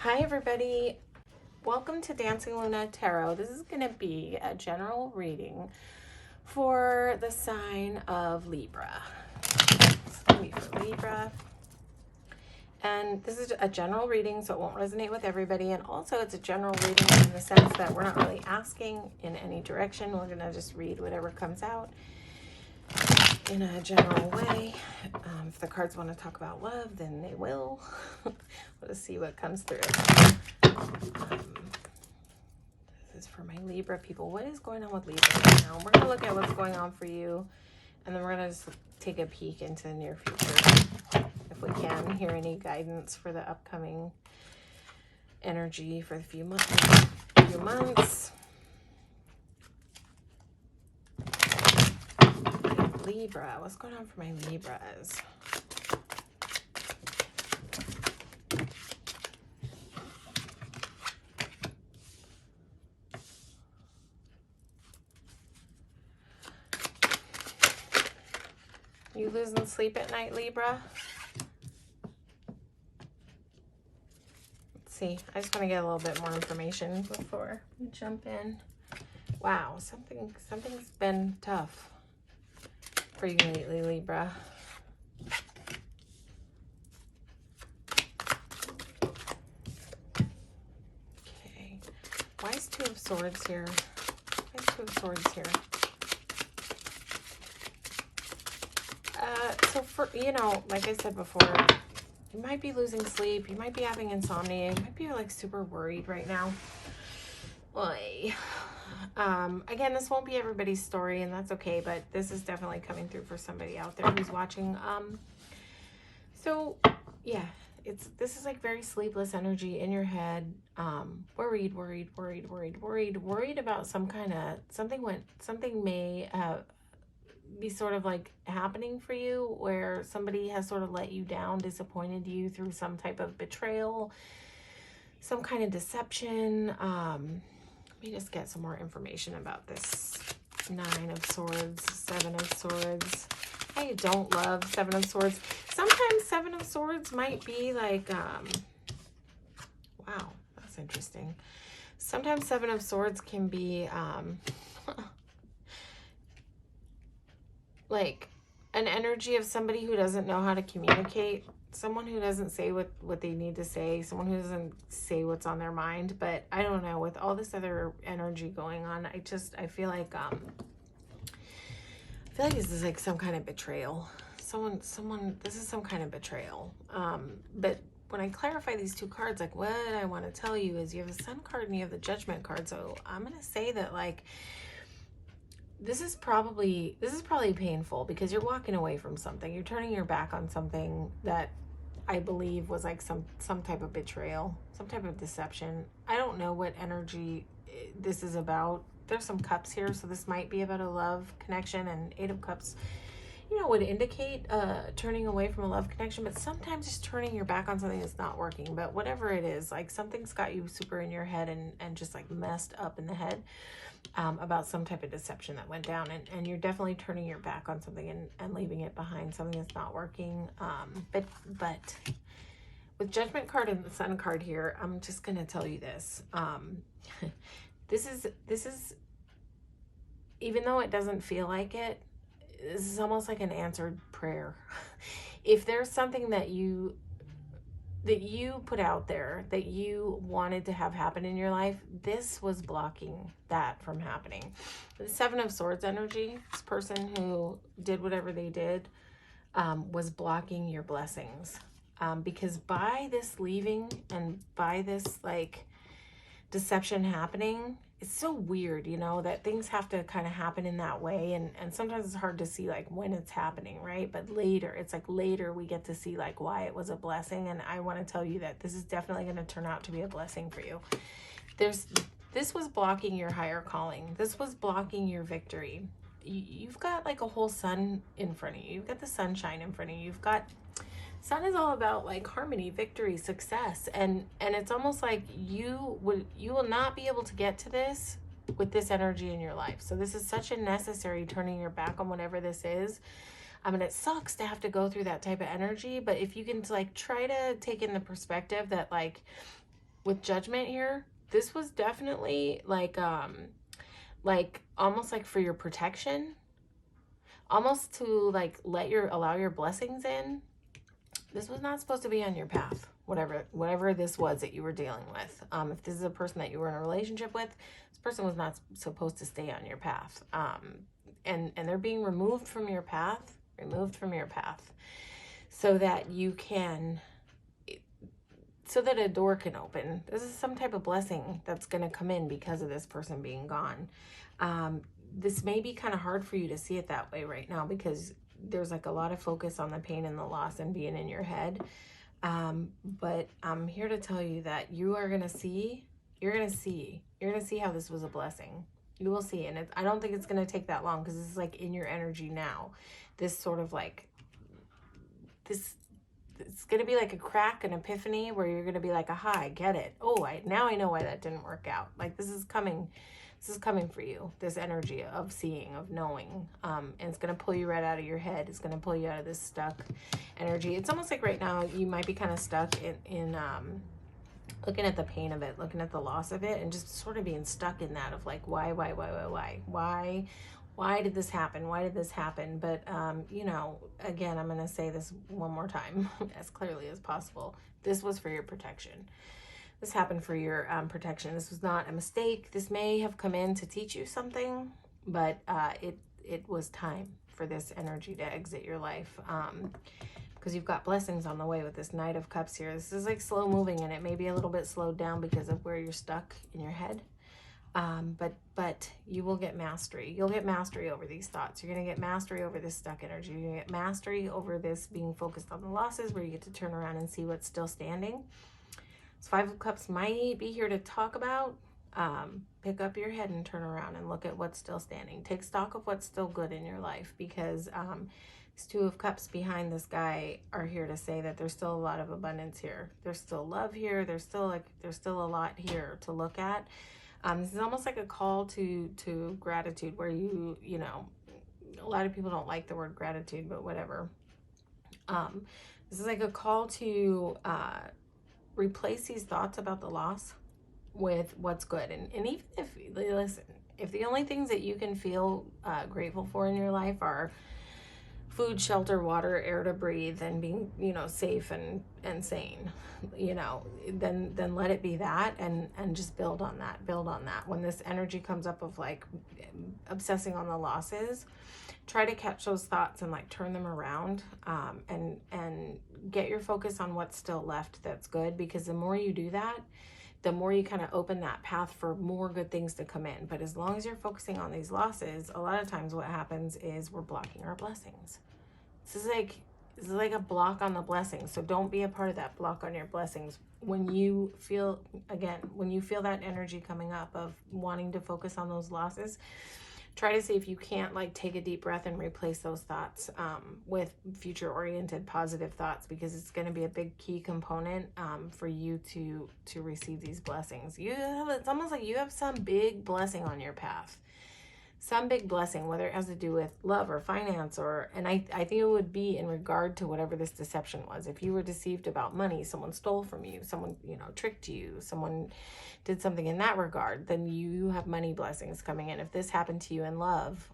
Hi everybody, welcome to Dancing Luna Tarot. This is going to be a general reading for the sign of Libra. It's going to be for Libra. And this is a general reading, so it won't resonate with everybody. And also it's a general reading in the sense that we're not really asking in any direction. We're going to just read whatever comes out in a general way. If the cards want to talk about love, then they will. Let's see what comes through. This is for my Libra people. What is going on with Libra right now? We're going to look at what's going on for you, and then we're going to just take a peek into the near future. If we can hear any guidance for the upcoming energy for the few months. Libra, what's going on for my Libras? You losing sleep at night, Libra? Let's see. I just want to get a little bit more information before we jump in. Wow, something's been tough for you lately, Libra. Okay. Why is Two of Swords here? Why is Two of Swords here? So for, like I said before, you might be losing sleep. You might be having insomnia. You might be like super worried right now. Oy. Again, this won't be everybody's story, and that's okay, but this is definitely coming through for somebody out there who's watching. So yeah, this is like very sleepless energy in your head. Worried about something may be sort of like happening for you, where somebody has sort of let you down, disappointed you through some type of betrayal, some kind of deception. Let me just get some more information about this. 9 of Swords, 7 of Swords. I don't love 7 of Swords. Sometimes 7 of Swords might be like, wow, that's interesting. Sometimes 7 of Swords can be, like an energy of somebody who doesn't know how to communicate, someone who doesn't say what they need to say, someone who doesn't say what's on their mind. But I don't know, with all this other energy going on, I feel like this is like some kind of betrayal. This is some kind of betrayal. But when I clarify these two cards, like what I want to tell you is you have the Sun card and you have the Judgment card. So I'm going to say that like, this is probably painful because you're walking away from something. You're turning your back on something that I believe was like some type of betrayal, some type of deception. I don't know what energy this is about. There's some cups here, so this might be about a love connection, and 8 of Cups, would indicate turning away from a love connection, but sometimes just turning your back on something that's not working. But whatever it is, like something's got you super in your head and just like messed up in the head. About some type of deception that went down, and you're definitely turning your back on something and leaving it behind, something that's not working. But with Judgment card and the Sun card here, I'm just going to tell you this. This is, even though it doesn't feel like it, this is almost like an answered prayer. If there's something that you put out there that you wanted to have happen in your life, this was blocking that from happening. The 7 of Swords energy, this person who did whatever they did, was blocking your blessings. Because by this leaving and by this like deception happening, it's so weird, that things have to kind of happen in that way. And sometimes it's hard to see like when it's happening, right? But later, it's like later we get to see like why it was a blessing. And I want to tell you that this is definitely going to turn out to be a blessing for you. This was blocking your higher calling. This was blocking your victory. You've got like a whole sun in front of you. You've got the sunshine in front of you. You've got, Sun is all about like harmony, victory, success, and it's almost like you will not be able to get to this with this energy in your life. So this is such a necessary turning your back on whatever this is. I mean, it sucks to have to go through that type of energy, but if you can like try to take in the perspective that like with Judgment here, this was definitely like almost like for your protection, almost to like allow your blessings in. This was not supposed to be on your path, whatever this was that you were dealing with. If this is a person that you were in a relationship with, this person was not supposed to stay on your path. And they're being removed from your path, so that you can, so that a door can open. This is some type of blessing that's going to come in because of this person being gone. This may be kind of hard for you to see it that way right now, because there's like a lot of focus on the pain and the loss and being in your head. But I'm here to tell you that you are going to see, you're going to see how this was a blessing. You will see. And I don't think it's going to take that long, because it's like in your energy now. This sort of like, it's going to be like a crack, an epiphany, where you're going to be like, aha, I get it. Oh, now I know why that didn't work out. Like, this is coming for you, this energy of seeing, of knowing. And it's going to pull you right out of your head. It's going to pull you out of this stuck energy. It's almost like right now you might be kind of stuck in looking at the pain of it, looking at the loss of it, and just sort of being stuck in that of like, why did this happen? Why did this happen? But, you know, again, I'm going to say this one more time as clearly as possible. This was for your protection. This happened for your protection. This was not a mistake. This may have come in to teach you something, but it was time for this energy to exit your life, because you've got blessings on the way with this Knight of Cups here. This is like slow moving, and it may be a little bit slowed down because of where you're stuck in your head. But you will get mastery. You'll get mastery over these thoughts. You're going to get mastery over this stuck energy. You're going to get mastery over this being focused on the losses, where you get to turn around and see what's still standing. So Five of Cups might be here to talk about, pick up your head and turn around and look at what's still standing. Take stock of what's still good in your life, because these Two of Cups behind this guy are here to say that there's still a lot of abundance here. There's still love here. There's still a lot here to look at. This is almost like a call to gratitude, where you know, a lot of people don't like the word gratitude, but whatever. This is like a call to replace these thoughts about the loss with what's good. And even if, listen, if the only things that you can feel grateful for in your life are food, shelter, water, air to breathe, and being, you know, safe and sane, you know, then let it be that, and just build on that. When this energy comes up of like obsessing on the losses, try to catch those thoughts and like turn them around, and get your focus on what's still left that's good, because the more you do that, the more you kind of open that path for more good things to come in. But as long as you're focusing on these losses, a lot of times what happens is we're blocking our blessings. This is like a block on the blessings. So don't be a part of that block on your blessings. When you feel that energy coming up of wanting to focus on those losses, try to see if you can't like take a deep breath and replace those thoughts with future oriented positive thoughts, because it's going to be a big key component for you to receive these blessings. It's almost like you have some big blessing on your path. Some big blessing, whether it has to do with love or finance, and I think it would be in regard to whatever this deception was. If you were deceived about money, someone stole from you, someone, you know, tricked you, someone did something in that regard, then you have money blessings coming in. If this happened to you in love,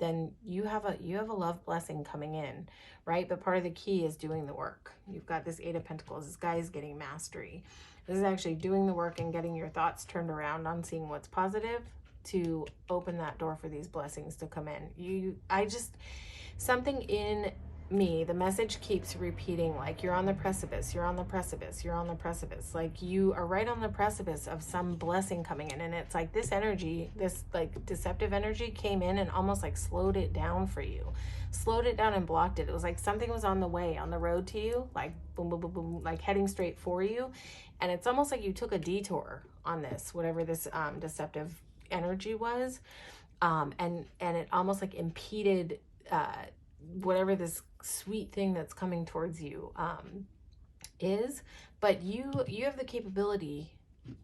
then you have a love blessing coming in, right? But part of the key is doing the work. You've got this Eight of Pentacles. This guy is getting mastery. This is actually doing the work and getting your thoughts turned around on seeing what's positive, to open that door for these blessings to come in. Something in me, the message keeps repeating, like, you're on the precipice, you're on the precipice, you're on the precipice. Like, you are right on the precipice of some blessing coming in. And it's like this energy, this like deceptive energy came in and almost like slowed it down for you. Slowed it down and blocked it. It was like something was on the way, on the road to you, like boom, boom, boom, boom, like heading straight for you. And it's almost like you took a detour on this, whatever this deceptive energy was, and it almost like impeded whatever this sweet thing that's coming towards you is. But you have the capability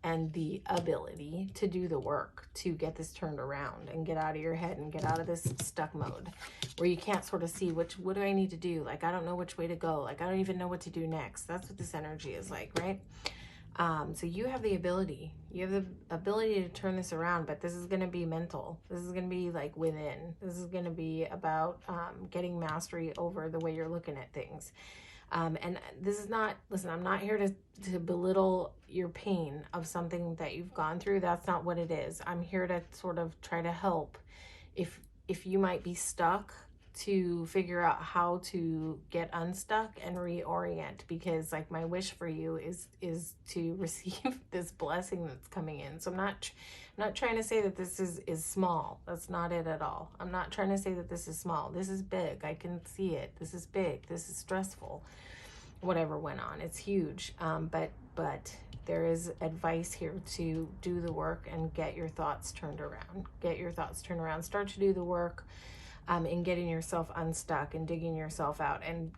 and the ability to do the work to get this turned around and get out of your head and get out of this stuck mode where you can't sort of see what do I need to do, like I don't know which way to go, like I don't even know what to do next. That's what this energy is like, right? So you have the ability. You have the ability to turn this around, but this is going to be mental. This is going to be like within. This is going to be about getting mastery over the way you're looking at things. And this is not, listen, I'm not here to belittle your pain of something that you've gone through. That's not what it is. I'm here to sort of try to help if you might be stuck, to figure out how to get unstuck and reorient, because like my wish for you is to receive this blessing that's coming in. So I'm not trying to say that this is small. That's not it at all. I'm not trying to say that this is small. This is big. I can see it. This is big. This is stressful. Whatever went on, it's huge. But there is advice here to do the work and get your thoughts turned around. Get your thoughts turned around. Start to do the work in getting yourself unstuck and digging yourself out. And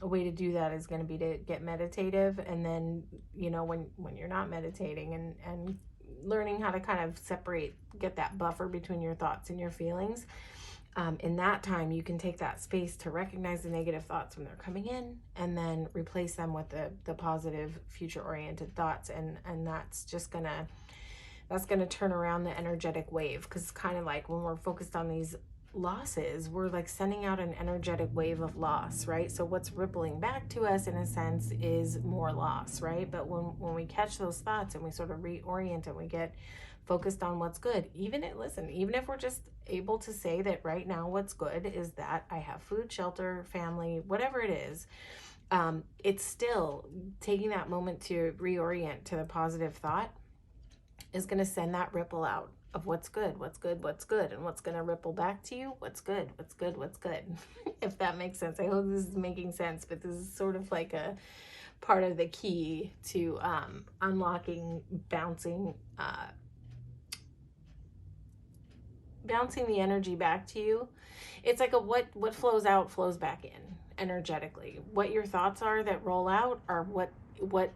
a way to do that is going to be to get meditative. And then, you know, when you're not meditating and learning how to kind of separate, get that buffer between your thoughts and your feelings. In that time, you can take that space to recognize the negative thoughts when they're coming in, and then replace them with the positive, future-oriented thoughts. And that's just that's gonna turn around the energetic wave, because it's kind of like when we're focused on these losses, we're like sending out an energetic wave of loss, right? So what's rippling back to us in a sense is more loss, right? But when we catch those thoughts and we sort of reorient and we get focused on what's good, even if we're just able to say that right now what's good is that I have food, shelter, family, whatever it is, it's still taking that moment to reorient to the positive thought is going to send that ripple out of what's good, and what's going to ripple back to you, what's good. If that makes sense. I hope this is making sense, but this is sort of like a part of the key to unlocking, bouncing the energy back to you. It's like what flows out flows back in energetically. What your thoughts are that roll out are what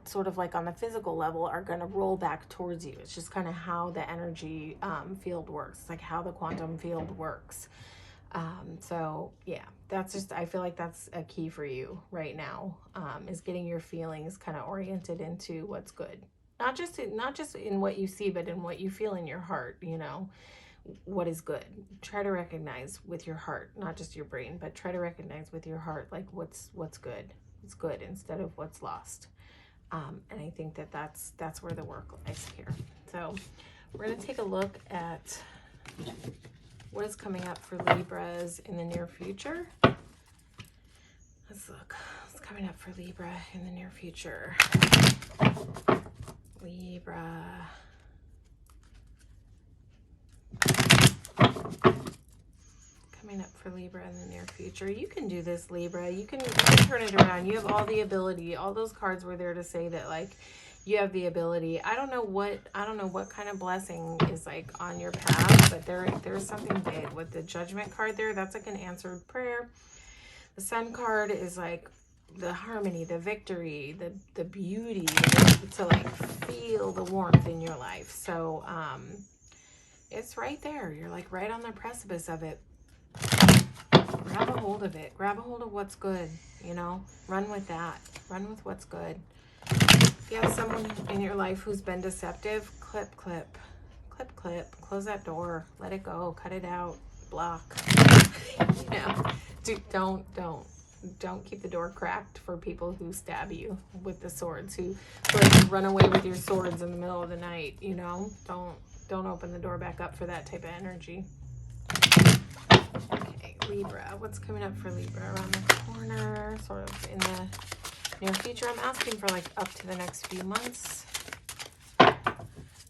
sort of like on the physical level are going to roll back towards you. It's just kind of how the energy field works. It's like how the quantum field works. So yeah, that's just, I feel like that's a key for you right now, is getting your feelings kind of oriented into what's good. Not just in what you see, but in what you feel in your heart, you know, what is good. Try to recognize with your heart, not just your brain, but try to recognize with your heart, like what's good. It's good instead of what's lost. And I think that's where the work lies here. So we're going to take a look at what is coming up for Libras in the near future. Let's look. What's coming up for Libra in the near future? Libra. Coming up for Libra in the near future. You can do this, Libra. You can turn it around. You have all the ability. All those cards were there to say that, like, you have the ability. I don't know what kind of blessing is like on your path, but there's something big with the Judgment card there. That's like an answered prayer. The Sun card is like the harmony, the victory, the beauty, to like feel the warmth in your life. So it's right there. You're like right on the precipice of it. Grab a hold of it. Grab a hold of what's good, you know? Run with that. Run with what's good. If you have someone in your life who's been deceptive, clip. Close that door. Let it go. Cut it out. Block. You know, don't keep the door cracked for people who stab you with the swords, who like run away with your swords in the middle of the night, you know? Don't open the door back up for that type of energy. Okay, Libra. What's coming up for Libra around the corner, sort of in the near future? I'm asking for like up to the next few months.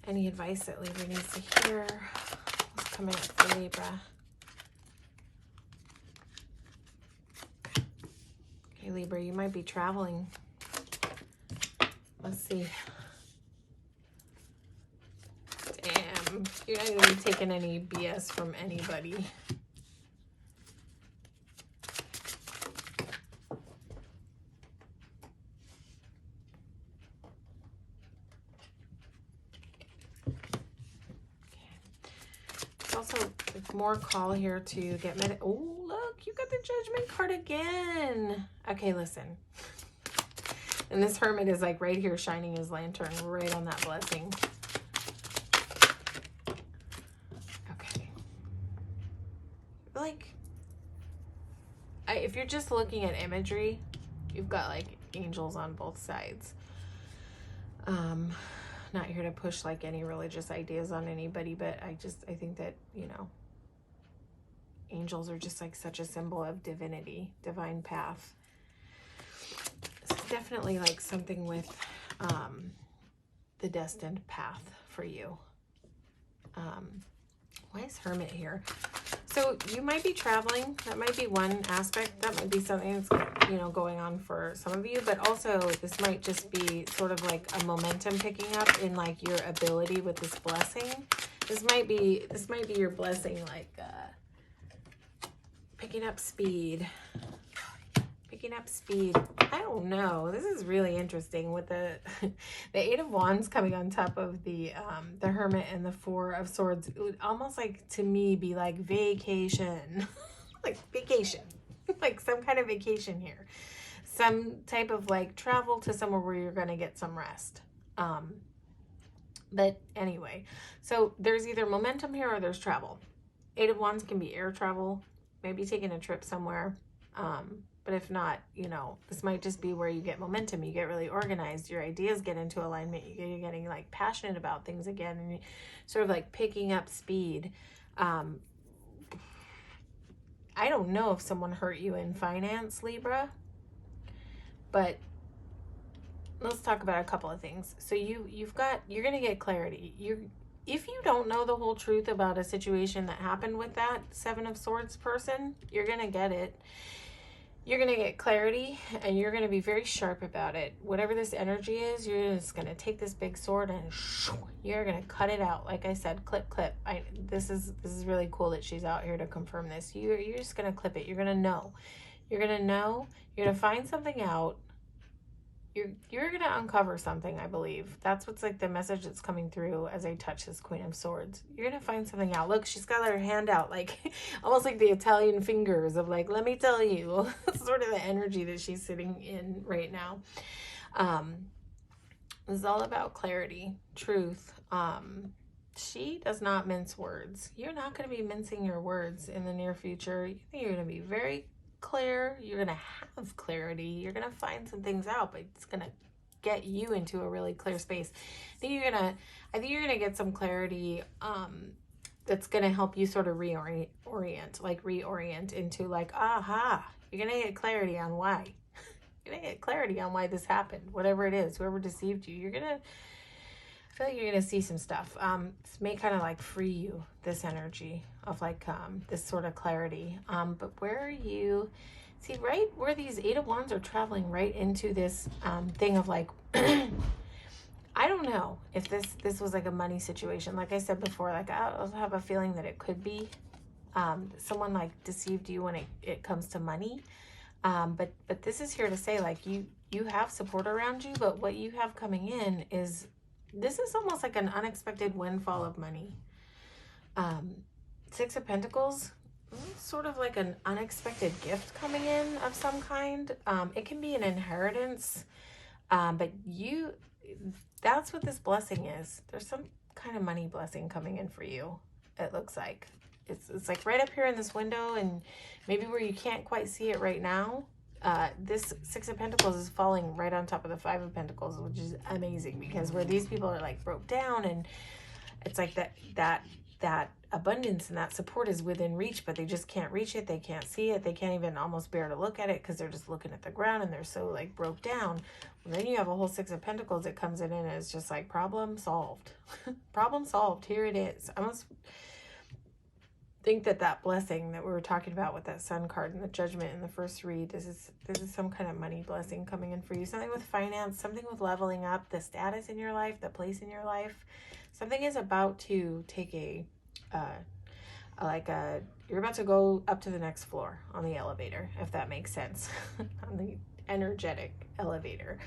Any advice that Libra needs to hear? What's coming up for Libra? Okay, Libra, you might be traveling. Let's see. Damn, you're not going to be taking any BS from anybody. Also, more call here to get oh, look, you got the Judgment card again. Okay, listen. And this Hermit is like right here shining his lantern right on that blessing. Okay. Like, if you're just looking at imagery, you've got like angels on both sides. Not here to push like any religious ideas on anybody, but I think that, you know, angels are just like such a symbol of divinity, divine path. So definitely like something with the destined path for you. Why is Hermit here? So you might be traveling. That might be one aspect. That might be something that's, you know, going on for some of you. But also this might just be sort of like a momentum picking up in like your ability with this blessing. This might be your blessing, like picking up speed. Picking up speed. I don't know. This is really interesting with the the Eight of Wands coming on top of the Hermit and the Four of Swords. It would almost like to me be like vacation. Like vacation. Like some kind of vacation here. Some type of like travel to somewhere where you're going to get some rest. But anyway, so there's either momentum here or there's travel. Eight of Wands can be air travel, maybe taking a trip somewhere. But if not, you know, this might just be where you get momentum. You get really organized. Your ideas get into alignment. You're getting like passionate about things again, and you're sort of like picking up speed. I don't know if someone hurt you in finance, Libra, but let's talk about a couple of things. So you're going to get clarity. If you don't know the whole truth about a situation that happened with that Seven of Swords person, you're going to get it. You're going to get clarity, and you're going to be very sharp about it. Whatever this energy is, you're just going to take this big sword and you're going to cut it out. Like I said, clip, clip. This is really cool that she's out here to confirm this. You're just going to clip it. You're going to know. You're going to know. You're going to find something out. You're going to uncover something, I believe. That's what's like the message that's coming through as I touch this Queen of Swords. You're going to find something out. Look, she's got her hand out, like almost like the Italian fingers of like, let me tell you. That's sort of the energy that she's sitting in right now. This is all about clarity, truth. She does not mince words. You're not going to be mincing your words in the near future. You're going to be very clear. You're gonna have clarity. You're gonna find some things out, but it's gonna get you into a really clear space. I think you're gonna get some clarity that's gonna help you sort of reorient into like, aha. You're gonna get clarity on why. You're gonna get clarity on why this happened, whatever it is, whoever deceived you. I feel like you're gonna see some stuff. This may kind of like free you, this energy of like this sort of clarity. But where are you? See, right where these Eight of Wands are traveling right into this thing of like, I don't know if this was like a money situation. Like I said before, like I have a feeling that it could be someone like deceived you when it comes to money. But this is here to say like you have support around you, but what you have coming in is, this is almost like an unexpected windfall of money. Six of Pentacles, sort of like an unexpected gift coming in of some kind. It can be an inheritance, but that's what this blessing is. There's some kind of money blessing coming in for you, it looks like. It's like right up here in this window, and maybe where you can't quite see it right now. This Six of Pentacles is falling right on top of the Five of Pentacles, which is amazing, because where these people are like broke down, and it's like that abundance and that support is within reach, but they just can't reach it. They can't see it. They can't even almost bear to look at it because they're just looking at the ground and they're so like broke down. And then you have a whole Six of Pentacles that comes in and it's just like problem solved. Problem solved. Here it is. I almost think that blessing that we were talking about with that Sun card and the Judgment in the first read, this is some kind of money blessing coming in for you. Something with finance, something with leveling up, the status in your life, the place in your life. Something is about to take you're about to go up to the next floor on the elevator, if that makes sense. On the energetic elevator.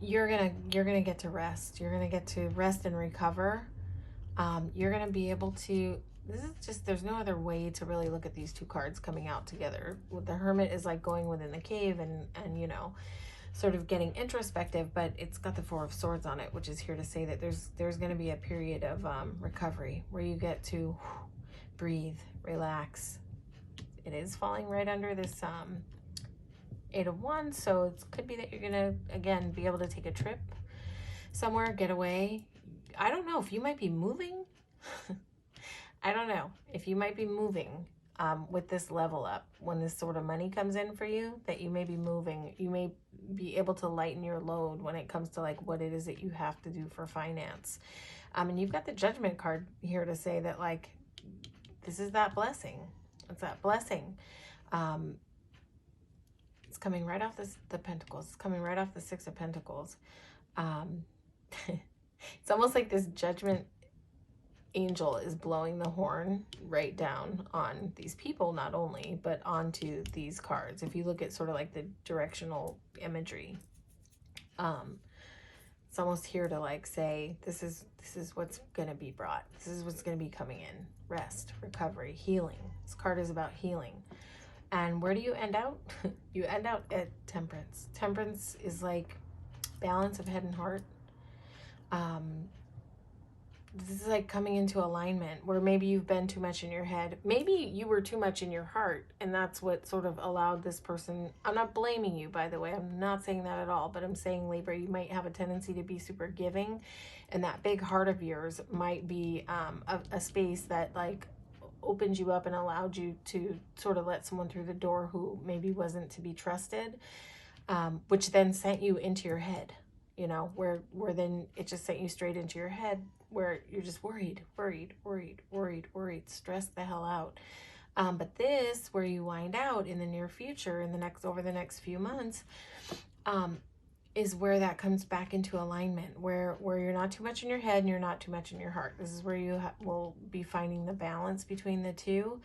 You're gonna get to rest. You're gonna get to rest and recover. You're going to be able to, this is just, there's no other way to really look at these two cards coming out together. With the Hermit is like going within the cave and you know, sort of getting introspective, but it's got the Four of Swords on it, which is here to say that there's going to be a period of recovery where you get to breathe, relax. It is falling right under this Eight of Wands, so it could be that you're going to, again, be able to take a trip somewhere, get away. I don't know if you might be moving. I don't know if you might be moving with this level up. When this sort of money comes in for you, that you may be moving. You may be able to lighten your load when it comes to like what it is that you have to do for finance. And you've got the Judgment card here to say that like this is that blessing. It's that blessing. It's coming right off the Pentacles. It's coming right off the Six of Pentacles. It's almost like this Judgment angel is blowing the horn right down on these people, not only, but onto these cards. If you look at sort of like the directional imagery, it's almost here to like say, this is what's going to be brought. This is what's going to be coming in. Rest, recovery, healing. This card is about healing. And where do you end out? You end out at Temperance. Temperance is like balance of head and heart. This is like coming into alignment where maybe you've been too much in your head. Maybe you were too much in your heart, and that's what sort of allowed this person. I'm not blaming you, by the way. I'm not saying that at all, but I'm saying, Libra, you might have a tendency to be super giving, and that big heart of yours might be a space that like opened you up and allowed you to sort of let someone through the door who maybe wasn't to be trusted, which then sent you into your head, you know, where then it just sent you straight into your head, where you're just worried, stressed the hell out. But this, where you wind out in the near future, over the next few months, is where that comes back into alignment, where you're not too much in your head and you're not too much in your heart. This is where you will be finding the balance between the two.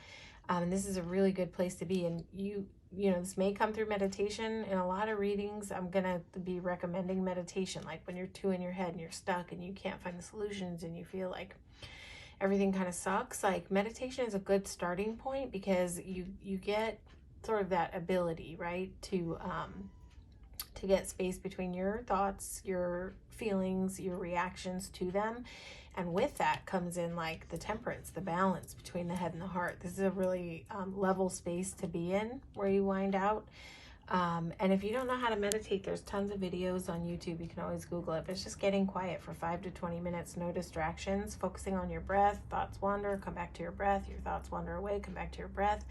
And this is a really good place to be. And you know, this may come through meditation. In a lot of readings, I'm going to be recommending meditation. Like when you're too in your head and you're stuck and you can't find the solutions and you feel like everything kind of sucks. Like meditation is a good starting point because you get sort of that ability, right? To get space between your thoughts, your feelings, your reactions to them. And with that comes in like the Temperance, the balance between the head and the heart. This is a really level space to be in where you wind out. And if you don't know how to meditate, there's tons of videos on YouTube. You can always Google it. But it's just getting quiet for 5 to 20 minutes, no distractions, focusing on your breath. Thoughts wander, come back to your breath. Your thoughts wander away, come back to your breath.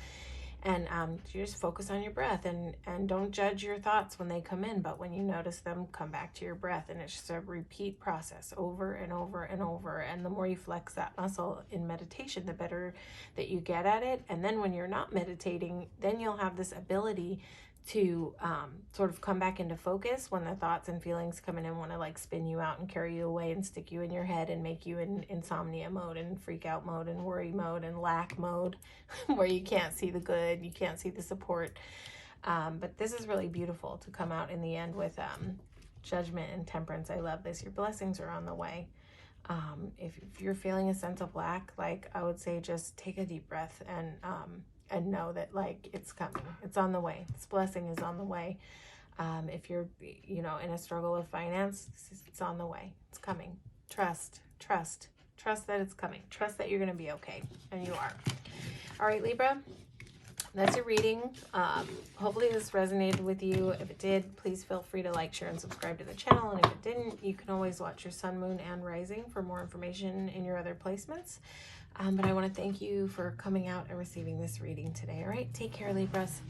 And you just focus on your breath and don't judge your thoughts when they come in, but when you notice them, come back to your breath. And it's just a repeat process over and over and over. And the more you flex that muscle in meditation, the better that you get at it. And then when you're not meditating, then you'll have this ability to sort of come back into focus when the thoughts and feelings come in and want to like spin you out and carry you away and stick you in your head and make you in insomnia mode and freak out mode and worry mode and lack mode where you can't see the good, you can't see the support. But this is really beautiful to come out in the end with Judgment and Temperance. I love this. Your blessings are on the way. If you're feeling a sense of lack, like I would say just take a deep breath and know that like it's coming, it's on the way. This blessing is on the way. If you're, you know, in a struggle with finance, it's on the way. It's coming. Trust that it's coming. Trust that you're going to be okay, and you are. All right, Libra, that's your reading. Hopefully this resonated with you. If it did, please feel free to like, share, and subscribe to the channel. And if it didn't, you can always watch your sun, moon, and rising for more information in your other placements. But I want to thank you for coming out and receiving this reading today. All right, take care, Libras.